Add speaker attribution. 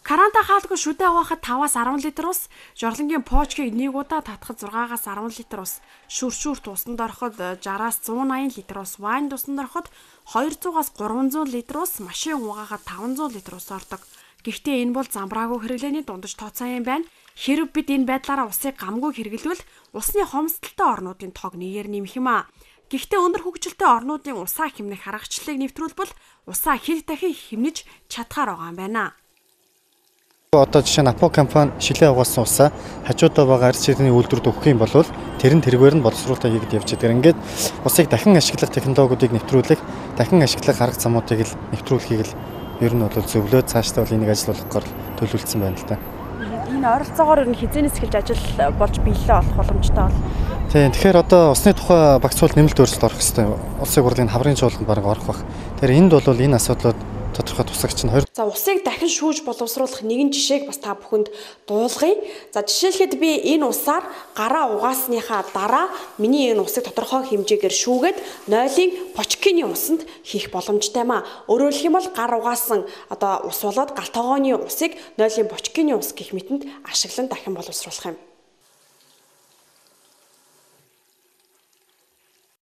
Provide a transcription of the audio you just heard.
Speaker 1: Каранта хаалгүй шүдэ авахад 5-аас 10 литр ус, жорлонгийн поочгийг нэг удаа татахад 6-аас 10 литр ус, шүршүүрт усанд ороход 60-аас 180 литр ус, вайнд усанд ороход 200-аас 300 литр ус, машин угаахад 500 литр ус ордог. Гэхдээ энэ бол замбраагүй хэрэглээний дундаж тооцоо юм байна. Хэрэв бид энэ байдлаараа усыг гамгүй хэрэглэвэл усны хомсдолтой орнуудын тог нэгээр нэмэх юм аа. Гэхдээ өндөр хөгжилтэй орнуудын усаа хэмнэх аргачлалыг нэвтрүүлбэл усаа хэд дахин хэмнэж чадхаар байгаа юм байна.
Speaker 2: Одоо жишээ нь Апо компани шилээ угаасан усаа хажуудаа байгаа ард ширээний үйлдвэрт өгөх юм бол тэр нь тэргээр нь боловсруулалтаа хийгээд явж байгаа. Ингээд усыг дахин ашиглах технологиудыг нэвтрүүлэх, дахин ашиглах арга замуудыг л нэвтрүүлэхийг л ер нь бол зөвлөөд цаашдаа бол энийг ажил болгохоор төлөвлөсөн байна л да.
Speaker 1: Энэ ойролцоогоор ер нь хизээнээс эхэлж ажил болж биелэлээ олох боломжтой бол.
Speaker 2: Тийм. Тэгэхээр одоо усны тухай багцуул нэмэлт өөрчлөлт орох хэрэгтэй. Улсын хурлын хаврын чуулганд бараг орох бах. Тэгэхээр энд бол энэ асуудлууд тодорхой тусагч нь 2.
Speaker 1: За усыг дахин шүүж боловсруулах нэгэн жишээг бас та бүхэнд дуулгая. За жишээлхэд би энэ усаар гараа угаасныхаа дараа миний энэ усыг тодорхой хэмжээгээр шүүгээд 0-ийн почкины усанд хийх боломжтой маа. Өөрөөр хэлэх юм бол гар угаасан одоо ус болоод галтогооны усыг 0-ийн почкины ус гэх мэтэнд ашиглан дахин боловсруулах юм.